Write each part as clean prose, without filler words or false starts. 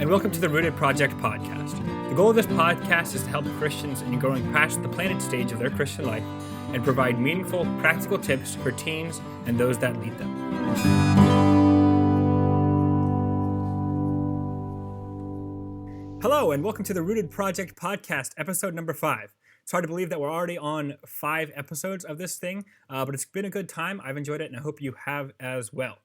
and welcome to the Rooted Project podcast. The goal of this podcast is to help Christians in growing past the planted stage of their Christian life and provide meaningful, practical tips for teens and those that lead them. Hello, and welcome to the Rooted Project podcast, episode number 5. It's hard to believe that we're already on 5 episodes of this thing, but it's been a good time. I've enjoyed it, and I hope you have as well.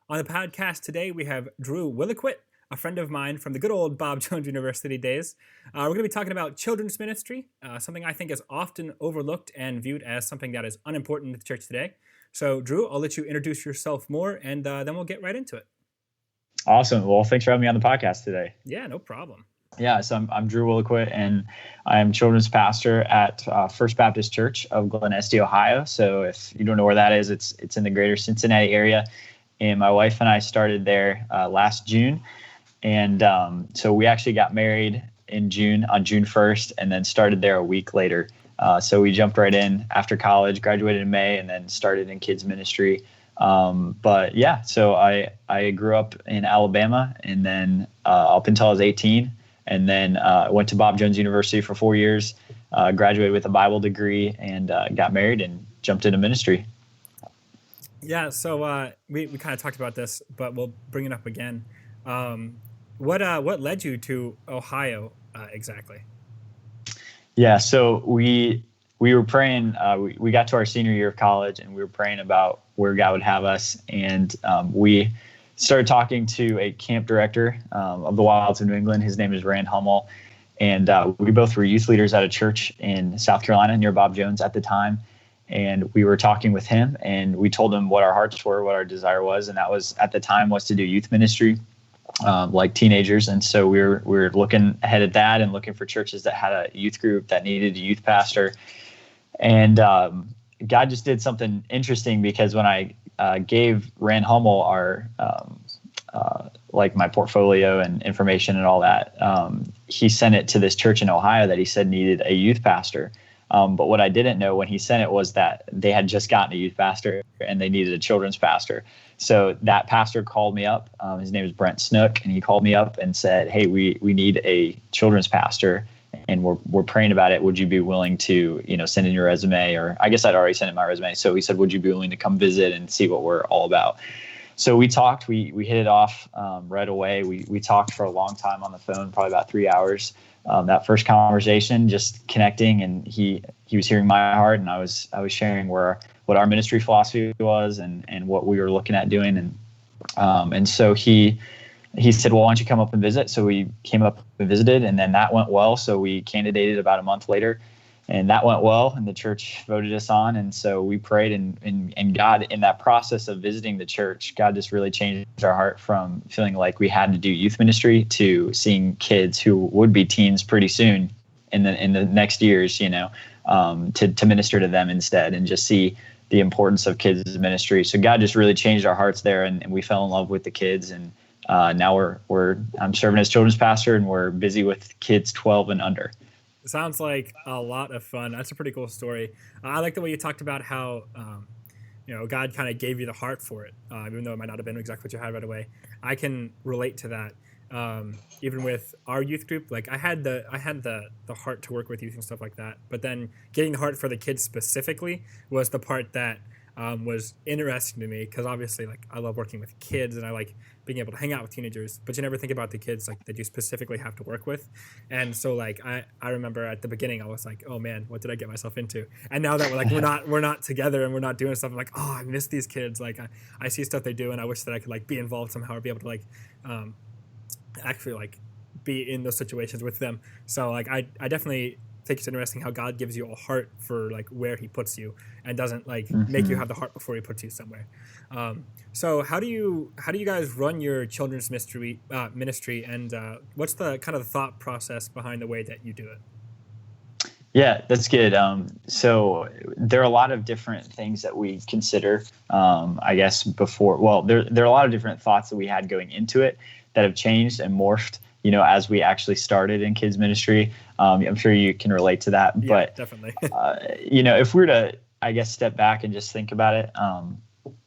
On the podcast today, we have Drew Williquette, a friend of mine from the good old Bob Jones University days. We're going to be talking about children's ministry, something I think is often overlooked and viewed as something that is unimportant in the church today. So, Drew, I'll let you introduce yourself more, and then we'll get right into it. Awesome. Well, thanks for having me on the podcast today. Yeah, no problem. Yeah, so I'm Drew Williquette, and I'm children's pastor at First Baptist Church of Glen Estee, Ohio. So if you don't know where that is, it's in the greater Cincinnati area. And my wife and I started there last June. And so we actually got married in June, on June 1st, and then started there a week later. So we jumped right in after college, graduated in May, and then started in kids ministry. But yeah, so I grew up in Alabama, and then up until I was 18. And then went to Bob Jones University for 4 years, graduated with a Bible degree, and got married and jumped into ministry. Yeah, so we kind of talked about this, but we'll bring it up again. What led you to Ohio exactly? Yeah, so we were praying. We got to our senior year of college, and we were praying about where God would have us, and we started talking to a camp director of the Wilds of New England. His name is Rand Hummel. And we both were youth leaders at a church in South Carolina near Bob Jones at the time. And we were talking with him, and we told him what our hearts were, what our desire was. And that was, at the time, was to do youth ministry like teenagers. And so we were looking ahead at that and looking for churches that had a youth group that needed a youth pastor. And God just did something interesting, because when I gave Rand Hummel our like my portfolio and information and all that, he sent it to this church in Ohio that he said needed a youth pastor. But what I didn't know when he sent it was that they had just gotten a youth pastor and they needed a children's pastor. So that pastor called me up. His name is Brent Snook, and he called me up and said, "Hey, we need a children's pastor, and we're praying about it. Would you be willing to, send in your resume?" Or I guess I'd already sent in my resume. So he said, "Would you be willing to come visit and see what we're all about?" So we talked. We hit it off right away. We talked for a long time on the phone, probably about 3 hours. That first conversation, just connecting, and he was hearing my heart, and I was sharing what our ministry philosophy was and what we were looking at doing, and so he said, "Well, why don't you come up and visit?" So we came up and visited, and then that went well. So we candidated about a month later, and that went well, and the church voted us on. And so we prayed, and God, in that process of visiting the church, God just really changed our heart from feeling like we had to do youth ministry to seeing kids who would be teens pretty soon in the next years, to minister to them instead, and just see the importance of kids ministry. So God just really changed our hearts there, and we fell in love with the kids. And now I'm serving as children's pastor, and we're busy with kids 12 and under. Sounds like a lot of fun. That's a pretty cool story. I like the way you talked about how, God kind of gave you the heart for it, even though it might not have been exactly what you had right away. I can relate to that. Even with our youth group, like I had the heart to work with youth and stuff like that. But then getting the heart for the kids specifically was the part that was interesting to me, because obviously, like, I love working with kids and I like being able to hang out with teenagers, but you never think about the kids like that you specifically have to work with. And so like I remember at the beginning I was like, oh man, what did I get myself into? And now that we're not together and we're not doing stuff, I'm like, oh, I miss these kids. Like I see stuff they do, and I wish that I could like be involved somehow or be able to like actually like be in those situations with them. So like I definitely think it's interesting how God gives you a heart for like where he puts you, and doesn't like make you have the heart before he puts you somewhere. So how do you guys run your children's ministry, and what's the kind of the thought process behind the way that you do it? Yeah, that's good. So there are a lot of different things that we consider, I guess, before. Well, there are a lot of different thoughts that we had going into it that have changed and morphed, as we actually started in kids ministry. I'm sure you can relate to that. Yeah, but definitely. If we were to, I guess, step back and just think about it,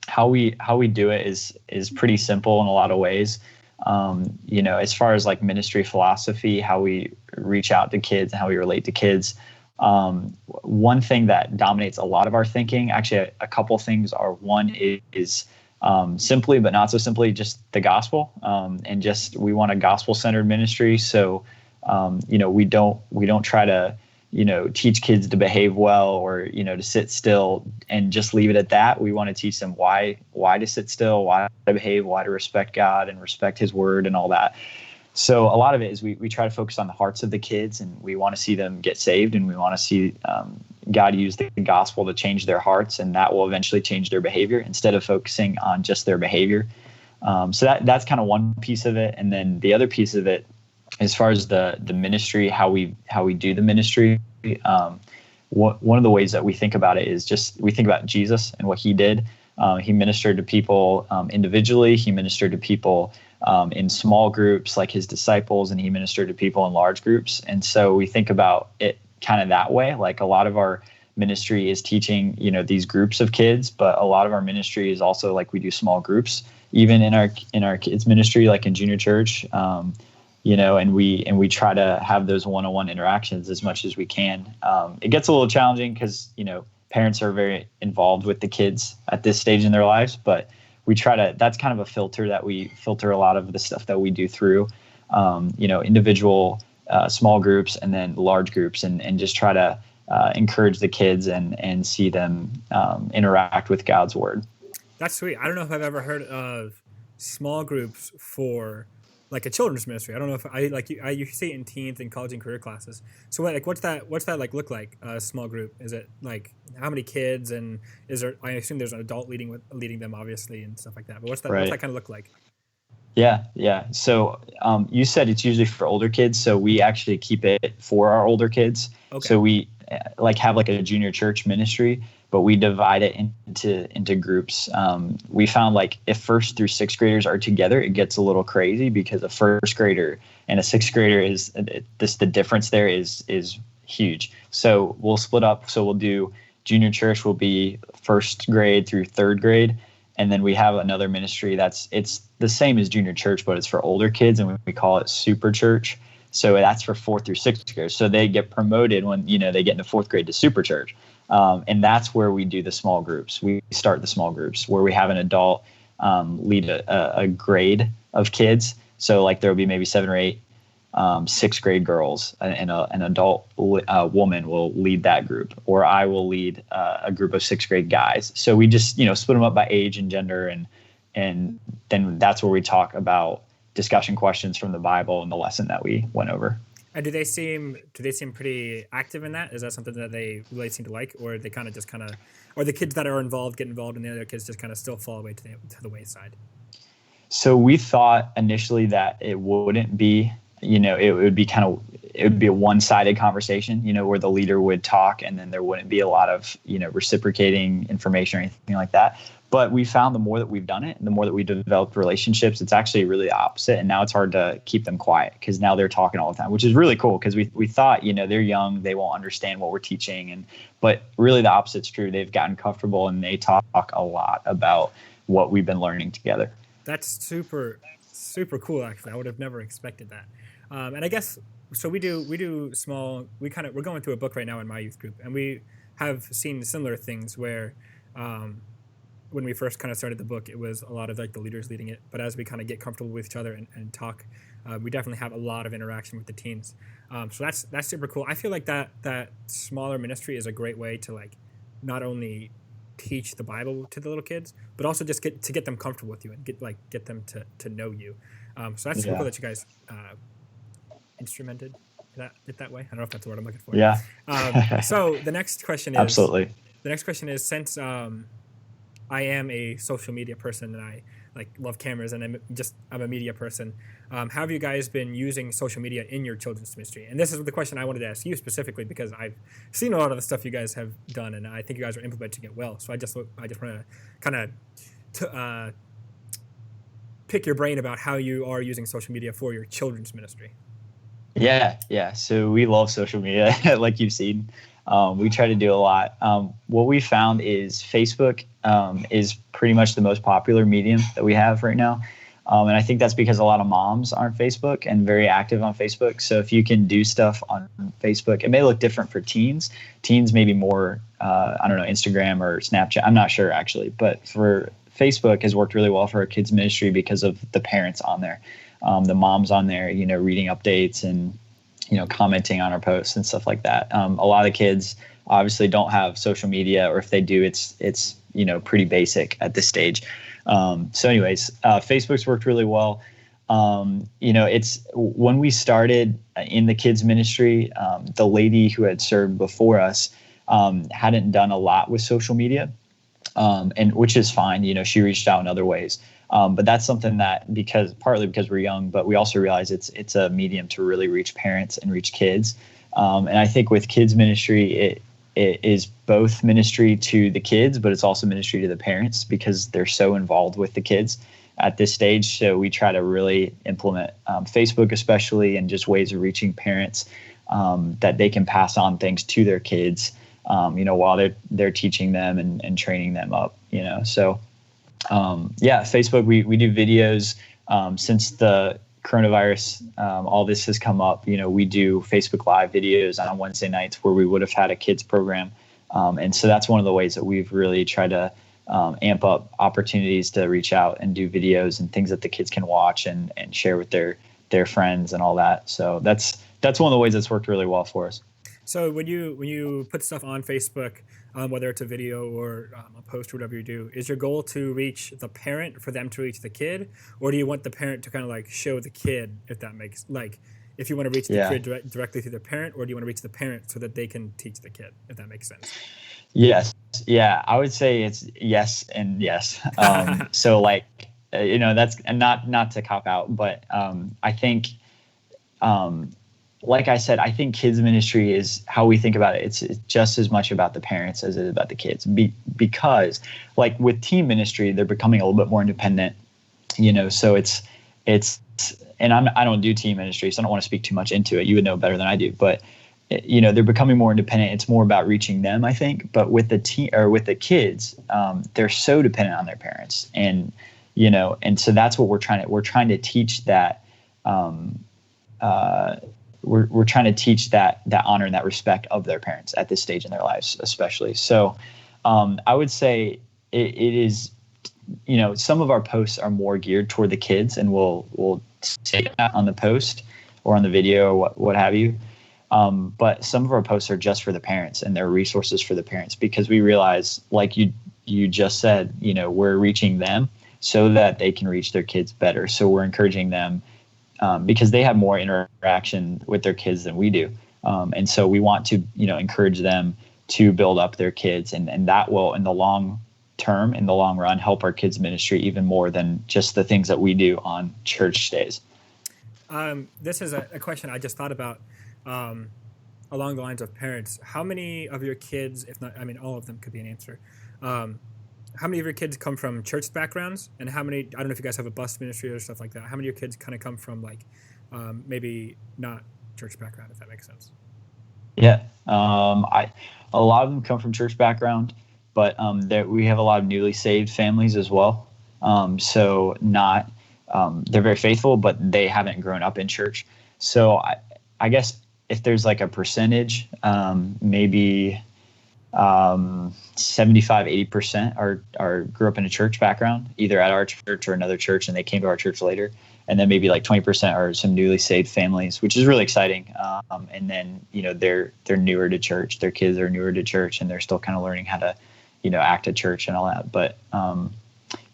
how we do it is pretty simple in a lot of ways. As far as like ministry philosophy, how we reach out to kids and how we relate to kids. One thing that dominates a lot of our thinking, actually a couple things are, one is simply, but not so simply, just the gospel. And just, we want a gospel centered ministry. So, we don't try to, teach kids to behave well or, to sit still and just leave it at that. We want to teach them why to sit still, why to behave, why to respect God and respect his word and all that. So a lot of it is we try to focus on the hearts of the kids, and we want to see them get saved, and we want to see God use the gospel to change their hearts, and that will eventually change their behavior instead of focusing on just their behavior. So that's kind of one piece of it. And then the other piece of it, as far as the ministry, how we do the ministry, one of the ways that we think about it is just, we think about Jesus and what he did. He ministered to people individually. He ministered to people in small groups like his disciples, and he ministered to people in large groups. And so we think about it kind of that way. Like, a lot of our ministry is teaching, these groups of kids, but a lot of our ministry is also like, we do small groups, even in our kids ministry, like in junior church. And we try to have those one-on-one interactions as much as we can. It gets a little challenging because, parents are very involved with the kids at this stage in their lives, but we try to, that's kind of a filter that we filter a lot of the stuff that we do through, individual small groups and then large groups, and just try to encourage the kids and see them interact with God's word. That's sweet. I don't know if I've ever heard of small groups for like a children's ministry. I don't know if you see it in teens and college and career classes. So what's that like look like, a small group? Is it like how many kids, and is there, I assume there's an adult leading them obviously and stuff like that, but what's that kind of look like? Yeah. So you said it's usually for older kids. So we actually keep it for our older kids. Okay. So we have like a junior church ministry, but we divide it into groups. We found like if 1st through 6th graders are together, it gets a little crazy because a 1st grader and a 6th grader the difference there is huge. So we'll split up. So we'll do junior church will be 1st grade through 3rd grade. And then we have another ministry it's the same as junior church, but it's for older kids, and we call it super church. So that's for 4th through 6th graders. So they get promoted when, they get into 4th grade to super church. And that's where we do the small groups. We start the small groups where we have an adult lead a grade of kids. So like there will be maybe 7 or 8 6th grade girls, and an adult woman will lead that group, or I will lead a group of 6th grade guys. So we just, split them up by age and gender, and then that's where we talk about discussion questions from the Bible and the lesson that we went over. And do they seem pretty active in that? Is that something that they really seem to like, or they or the kids that are involved get involved and the other kids just kind of still fall away to the wayside? So we thought initially that it wouldn't be, it would be a one-sided conversation, where the leader would talk and then there wouldn't be a lot of, reciprocating information or anything like that. But we found the more that we've done it, the more that we developed relationships, it's actually really the opposite. And now it's hard to keep them quiet because now they're talking all the time, which is really cool because we thought, they're young, they won't understand what we're teaching. But really the opposite's true. They've gotten comfortable and they talk a lot about what we've been learning together. That's super, super cool, actually. I would have never expected that. And I guess, so we do small, we're going through a book right now in my youth group, and we have seen similar things where, when we first kind of started the book, it was a lot of like the leaders leading it. But as we kind of get comfortable with each other and talk, we definitely have a lot of interaction with the teens. So that's super cool. I feel like that smaller ministry is a great way to like not only teach the Bible to the little kids, but also just get them comfortable with you and get them to know you. So that's super cool that you guys instrumented that way. I don't know if that's the word I'm looking for. Yeah. So the next question is absolutely. The next question is, since I am a social media person and I love cameras and I'm a media person, how have you guys been using social media in your children's ministry? And this is the question I wanted to ask you specifically because I've seen a lot of the stuff you guys have done and I think you guys are implementing it well. So I just want to kind of pick your brain about how you are using social media for your children's ministry. Yeah. So we love social media, like you've seen. We try to do a lot. What we found is Facebook is pretty much the most popular medium that we have right now. And I think that's because a lot of moms are on Facebook and very active on Facebook. So if you can do stuff on Facebook, it may look different for teens. Teens maybe more, I don't know, Instagram or Snapchat. I'm not sure actually, but for Facebook has worked really well for our kids ministry because of the parents on there, the moms on there, reading updates and, commenting on our posts and stuff like that. A lot of the kids obviously don't have social media, or if they do, it's pretty basic at this stage. So anyways, Facebook's worked really well. It's when we started in the kids ministry, the lady who had served before us hadn't done a lot with social media, and which is fine. She reached out in other ways. But that's something that partly because we're young, but we also realize it's a medium to really reach parents and reach kids. And I think with kids ministry, it is both ministry to the kids, but it's also ministry to the parents because they're so involved with the kids at this stage. So we try to really implement Facebook, especially, and just ways of reaching parents that they can pass on things to their kids, while they're teaching them and training them up. So Facebook, we do videos since the coronavirus, all this has come up. We do Facebook Live videos on Wednesday nights where we would have had a kids program. And so that's one of the ways that we've really tried to amp up opportunities to reach out and do videos and things that the kids can watch and share with their friends and all that. So that's one of the ways that's worked really well for us. So when you put stuff on Facebook, whether it's a video or a post or whatever you do, is your goal to reach the parent for them to reach the kid, or do you want the parent to kind of like show the kid, if that makes if you want to reach the kid directly through the parent, or do you want to reach the parent so that they can teach the kid, if that makes sense? Yes. Yeah. I would say it's yes and yes. So that's not to cop out, but I think, like I said, I think kids ministry is how we think about it. It's just as much about the parents as it is about the kids. Because like with teen ministry, they're becoming a little bit more independent, so it's, and I don't do teen ministry, so I don't want to speak too much into it. You would know better than I do, but they're becoming more independent. It's more about reaching them, I think. But with the kids, they're so dependent on their parents, and so that's what we're trying to teach that. We're trying to teach that honor and that respect of their parents at this stage in their lives, especially. So I would say it is, some of our posts are more geared toward the kids, and we'll say that on the post or on the video or what have you. But some of our posts are just for the parents, and they're resources for the parents, because we realize, like you just said, we're reaching them so that they can reach their kids better. So we're encouraging them because they have more interaction with their kids than we do. And so we want to, encourage them to build up their kids, and that will, in the long term, in the long run, help our kids ministry even more than just the things that we do on church days. This is a question I just thought about along the lines of parents. How many of your kids, if not, all of them could be an answer. How many of your kids come from church backgrounds, and how many, I don't know if you guys have a bus ministry or stuff like that. How many of your kids kind of come from maybe not church background, if that makes sense? Yeah. A lot of them come from church background, but we have a lot of newly saved families as well. So not, they're very faithful, but they haven't grown up in church. So I guess if there's like a percentage, maybe 75-80% are grew up in a church background, either at our church or another church, and they came to our church later. And then maybe like 20% are some newly saved families, which is really exciting. And then they're newer to church. Their kids are newer to church, and they're still kind of learning how to act at church and all that. But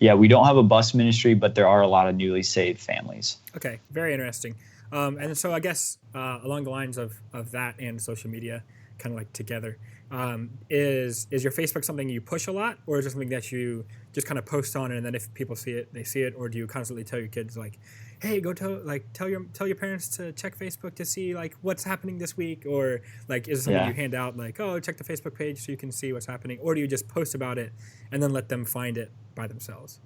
we don't have a bus ministry, but there are a lot of newly saved families. Okay, very interesting. And so I guess along the lines of that and social media, kind of like together, is your Facebook something you push a lot, or is it something that you just kind of post on, and then if people see it, they see it? Or do you constantly tell your kids like, hey, go tell your parents to check Facebook to see like what's happening this week? Or like, is it something you hand out like, oh, check the Facebook page so you can see what's happening? Or do you just post about it and then let them find it by themselves?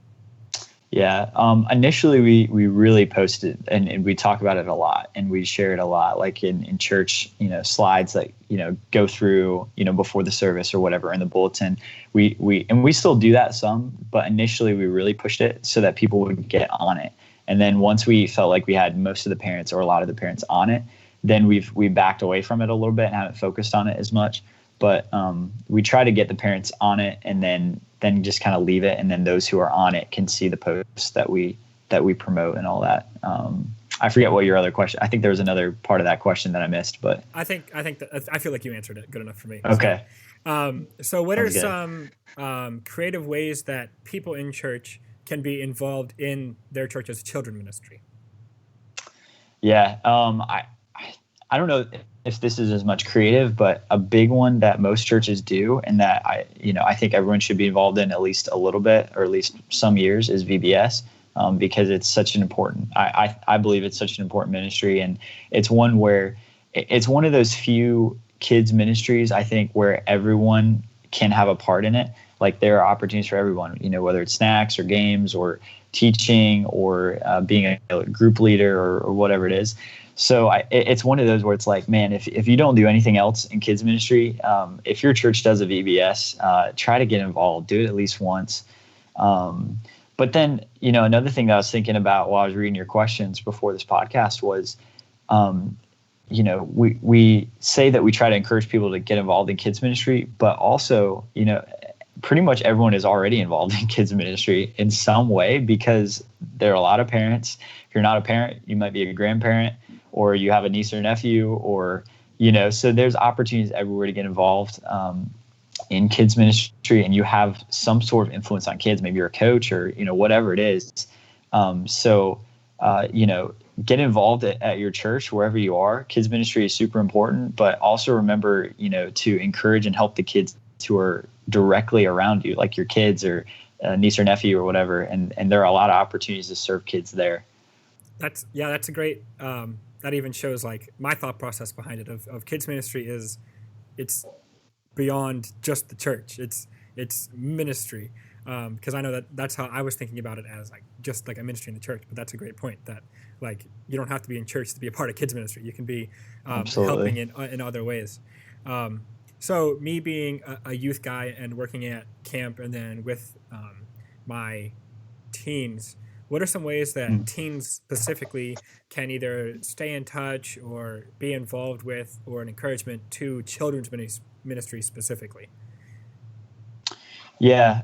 Yeah. Initially we really posted and we talk about it a lot, and we share it a lot, like in church, slides that, go through, before the service or whatever in the bulletin. We still do that some, but initially we really pushed it so that people would get on it And then once we felt like we had most of the parents or a lot of the parents on it, then we backed away from it a little bit and haven't focused on it as much. But we try to get the parents on it and then just kind of leave it. And then those who are on it can see the posts that we promote and all that. I forget what your other question. I think there was another part of that question that I missed, but I think that I feel like you answered it good enough for me. Okay. So what are some creative ways that people in church can be involved in their church's children ministry? Yeah. I don't know if this is as much creative, but a big one that most churches do, and that I think everyone should be involved in at least a little bit, or at least some years, is VBS, because it's such an important. I believe it's such an important ministry, and it's one where it's one of those few kids ministries, I think, where everyone can have a part in it. Like, there are opportunities for everyone, whether it's snacks or games or teaching or being a group leader or whatever it is. So it's one of those where it's like, man, if you don't do anything else in kids ministry, if your church does a VBS, try to get involved, do it at least once. But then, another thing that I was thinking about while I was reading your questions before this podcast was, we say that we try to encourage people to get involved in kids ministry, but also, pretty much everyone is already involved in kids ministry in some way, because there are a lot of parents. If you're not a parent, you might be a grandparent, or you have a niece or nephew, or, so there's opportunities everywhere to get involved in kids ministry, and you have some sort of influence on kids. Maybe you're a coach or, whatever it is. Get involved at your church, wherever you are. Kids ministry is super important, but also remember, to encourage and help the kids who are directly around you, like your kids or niece or nephew or whatever. And there are a lot of opportunities to serve kids there. That's a great, that even shows like my thought process behind it of kids ministry is it's beyond just the church. It's ministry. Because I know that's how I was thinking about it, as like just like a ministry in the church. But that's a great point, that like you don't have to be in church to be a part of kids ministry. You can be helping in other ways. So me being a youth guy and working at camp and then with my teens, what are some ways that teens specifically can either stay in touch or be involved with, or an encouragement to children's ministry specifically? Yeah,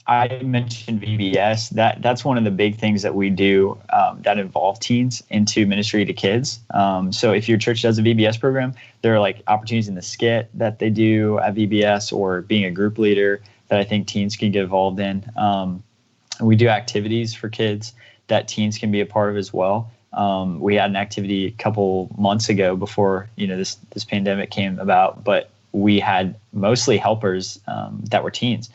I mentioned VBS. That's one of the big things that we do that involve teens into ministry to kids. So if your church does a VBS program, there are like opportunities in the skit that they do at VBS, or being a group leader that I think teens can get involved in. We do activities for kids that teens can be a part of as well. We had an activity a couple months ago before this pandemic came about, but we had mostly helpers that were teens,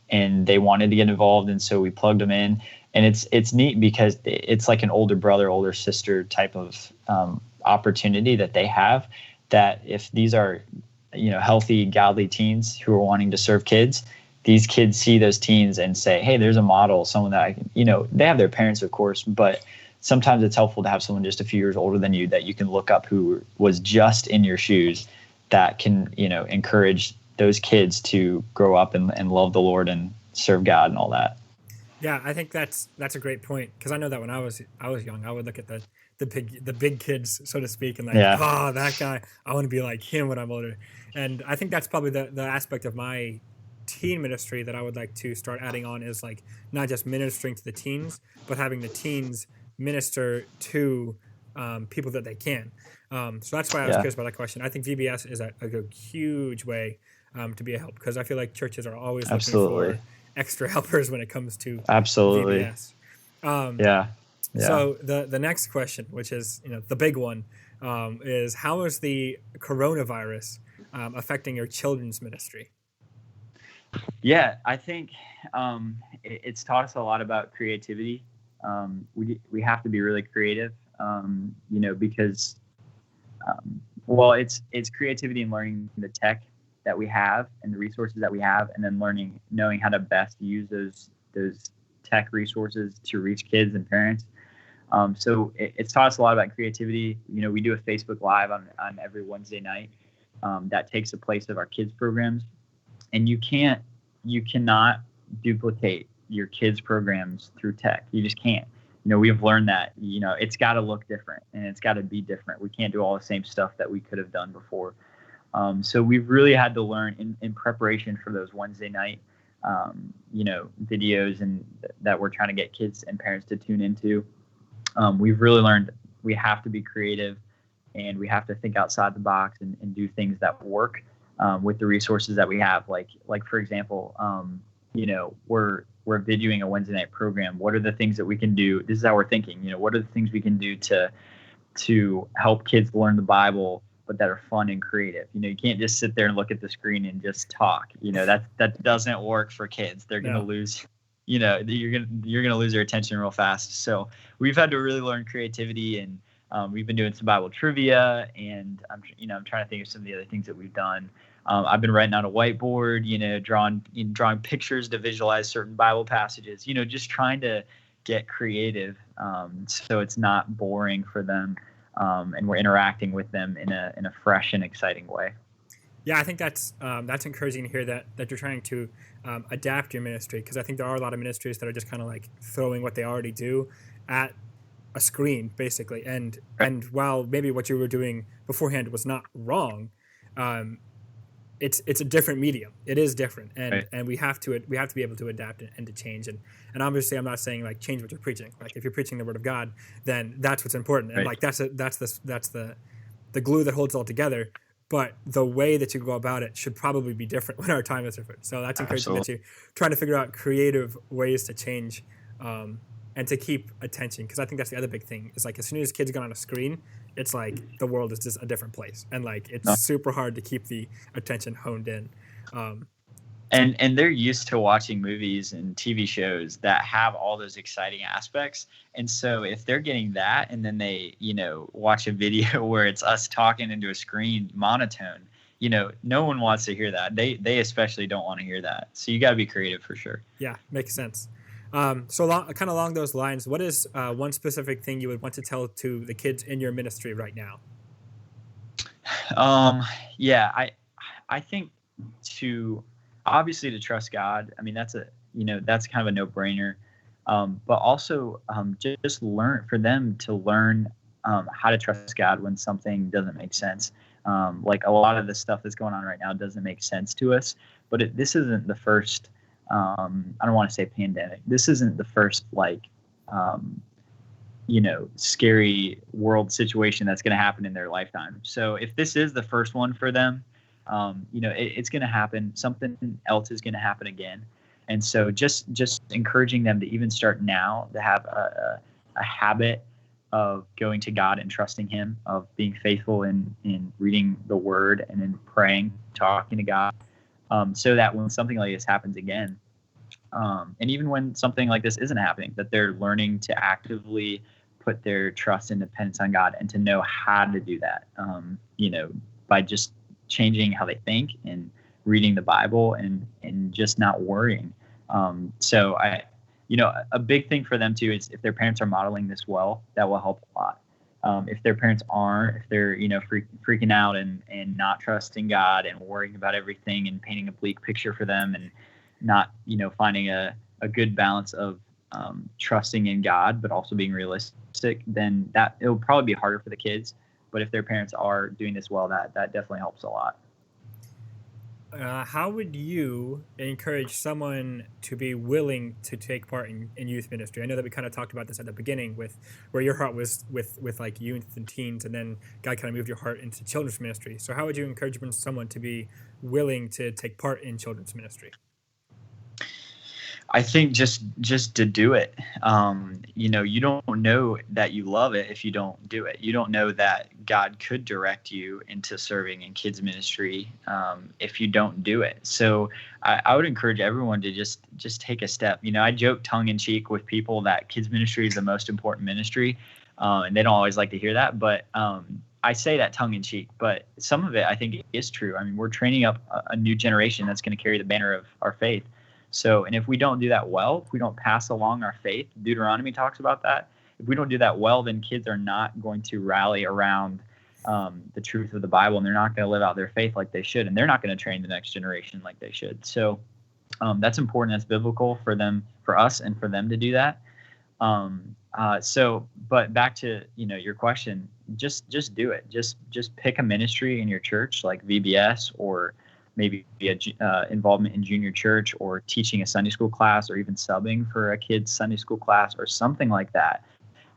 and they wanted to get involved, and so we plugged them in. And it's neat because it's like an older brother, older sister type of opportunity that they have, that if these are healthy, godly teens who are wanting to serve kids, these kids see those teens and say, hey, there's a model, someone that I can, they have their parents, of course, but sometimes it's helpful to have someone just a few years older than you that you can look up, who was just in your shoes, that can, encourage those kids to grow up and love the Lord and serve God and all that. Yeah, I think that's a great point, because I know that when I was young, I would look at the big kids, so to speak, and like, oh, that guy, I want to be like him when I'm older. And I think that's probably the aspect of my teen ministry that I would like to start adding on, is like not just ministering to the teens, but having the teens minister to people that they can. So that's why I was curious about that question. I think VBS is a huge way to be a help, because I feel like churches are always looking for extra helpers when it comes to VBS. So the next question, which is the big one, is how is the coronavirus affecting your children's ministry? Yeah, I think it's taught us a lot about creativity. We have to be really creative, because it's creativity and learning the tech that we have and the resources that we have, and then knowing how to best use those tech resources to reach kids and parents. So it's taught us a lot about creativity. We do a Facebook Live on every Wednesday night that takes the place of our kids programs. And you cannot duplicate your kids programs through tech. You just can't. we've learned that, it's got to look different and it's got to be different. We can't do all the same stuff that we could have done before. So we've really had to learn in preparation for those Wednesday night, videos and that we're trying to get kids and parents to tune into. We've really learned we have to be creative and we have to think outside the box and do things that work with the resources that we have. Like for example, we're videoing a Wednesday night program. What are the things that we can do? This is how we're thinking. What are the things we can do to help kids learn the Bible, but that are fun and creative? You can't just sit there and look at the screen and just talk. That doesn't work for kids. They're going to lose. You're gonna lose their attention real fast. So we've had to really learn creativity, and we've been doing some Bible trivia, and I'm trying to think of some of the other things that we've done. I've been writing on a whiteboard, drawing pictures to visualize certain Bible passages, just trying to get creative, so it's not boring for them, and we're interacting with them in a fresh and exciting way. Yeah, I think that's encouraging to hear that you're trying to adapt your ministry, because I think there are a lot of ministries that are just kind of like throwing what they already do at a screen, basically. And while maybe what you were doing beforehand was not wrong, it's a different medium. It is different, and we have to be able to adapt and to change. And obviously, I'm not saying like change what you're preaching. Like if you're preaching the Word of God, then that's what's important. And like that's the glue that holds it all together. But the way that you go about it should probably be different when our time is different. So that's encouraging that you're trying to figure out creative ways to change and to keep attention. Because I think that's the other big thing. Is like as soon as kids get on a screen, it's like the world is just a different place. And like it's super hard to keep the attention honed in. And they're used to watching movies and TV shows that have all those exciting aspects. And so if they're getting that and then they, watch a video where it's us talking into a screen monotone, no one wants to hear that. They especially don't want to hear that. So you got to be creative for sure. Yeah, makes sense. Kind of along those lines, what is one specific thing you would want to tell to the kids in your ministry right now? I think obviously to trust God. I mean, that's kind of a no-brainer. But also just learn how to trust God when something doesn't make sense. Like a lot of the stuff that's going on right now doesn't make sense to us, but this isn't the first, I don't want to say pandemic. This isn't the first scary world situation that's going to happen in their lifetime. So if this is the first one for them, it's going to happen. Something else is going to happen again. And so just encouraging them to even start now to have a habit of going to God and trusting Him, of being faithful in reading the Word and in praying, talking to God, so that when something like this happens again, and even when something like this isn't happening, that they're learning to actively put their trust and dependence on God and to know how to do that, by just changing how they think and reading the Bible and just not worrying. So a big thing for them too is if their parents are modeling this well, that will help a lot. If their parents aren't, if they're, freaking out and not trusting God and worrying about everything and painting a bleak picture for them and not, finding a good balance of trusting in God, but also being realistic, then it'll probably be harder for the kids. But if their parents are doing this well, that definitely helps a lot. How would you encourage someone to be willing to take part in youth ministry? I know that we kind of talked about this at the beginning with where your heart was with like youth and teens, and then God kind of moved your heart into children's ministry. So how would you encourage someone to be willing to take part in children's ministry? I think just to do it. You don't know that you love it if you don't do it. You don't know that God could direct you into serving in kids ministry if you don't do it. So I would encourage everyone to just take a step. I joke tongue in cheek with people that kids ministry is the most important ministry, and they don't always like to hear that. But I say that tongue in cheek, but some of it I think is true. I mean, we're training up a new generation that's going to carry the banner of our faith. So, and if we don't do that well, if we don't pass along our faith, Deuteronomy talks about that. If we don't do that well, then kids are not going to rally around the truth of the Bible, and they're not going to live out their faith like they should, and they're not going to train the next generation like they should. So that's important. That's biblical for us and for them to do that. But back to, your question, just do it. Just pick a ministry in your church, like VBS, or maybe involvement in junior church, or teaching a Sunday school class, or even subbing for a kid's Sunday school class, or something like that,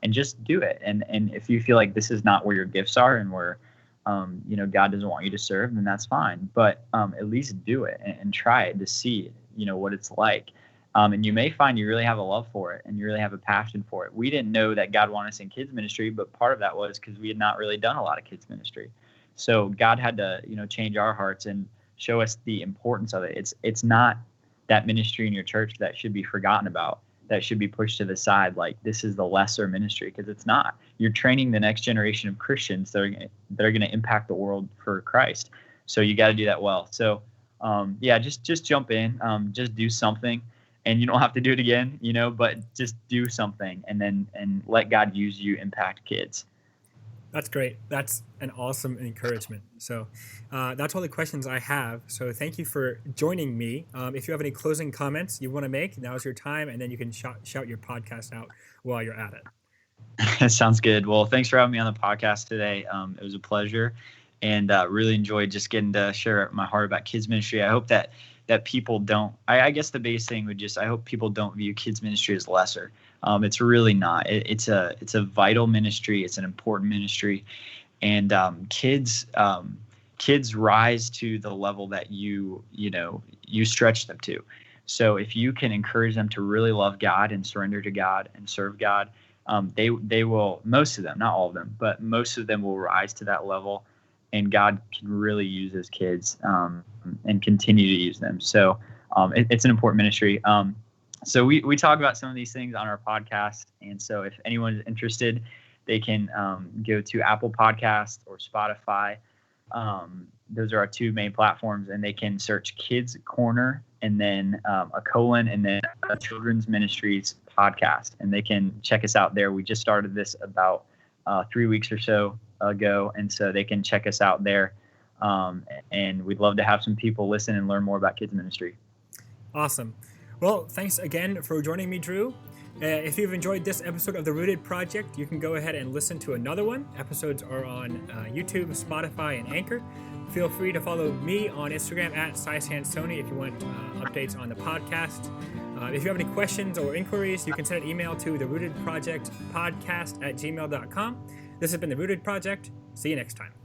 and just do it. And if you feel like this is not where your gifts are, and where God doesn't want you to serve, then that's fine. But at least do it and try it to see what it's like. And you may find you really have a love for it, and you really have a passion for it. We didn't know that God wanted us in kids ministry, but part of that was because we had not really done a lot of kids ministry. So God had to, change our hearts and show us the importance of it. It's not that ministry in your church that should be forgotten about, that should be pushed to the side, like this is the lesser ministry, because it's not. You're training the next generation of Christians that are going to impact the world for Christ. So you got to do that well. So just jump in, just do something. And you don't have to do it again, but just do something, and let God use you, impact kids. That's great. That's an awesome encouragement. So that's all the questions I have. So thank you for joining me. If you have any closing comments you want to make, now is your time, and then you can shout your podcast out while you're at it. Sounds good. Well, thanks for having me on the podcast today. It was a pleasure, and really enjoyed just getting to share my heart about kids ministry. I hope that people don't, I guess the biggest thing I hope people don't view kids ministry as lesser. It's really not. It's a vital ministry. It's an important ministry. And kids rise to the level that you stretch them to. So if you can encourage them to really love God and surrender to God and serve God, they will, most of them, not all of them, but most of them will rise to that level. And God can really use his kids and continue to use them. So it's an important ministry. So we talk about some of these things on our podcast. And so if anyone is interested, they can go to Apple Podcasts or Spotify. Those are our two main platforms. And they can search Kids Corner and then a colon and then a Children's Ministries podcast. And they can check us out there. We just started this about 3 weeks or so ago, and so they can check us out there, and we'd love to have some people listen and learn more about kids ministry. Awesome. Well, thanks again for joining me, Drew. If you've enjoyed this episode of the Rooted Project, you can go ahead and listen to another one. Episodes are on YouTube, Spotify, and Anchor. Feel free to follow me on Instagram at SaiSansoni if you want updates on the podcast. If you have any questions or inquiries, you can send an email to therootedprojectpodcast@gmail.com. This has been The Rooted Project. See you next time.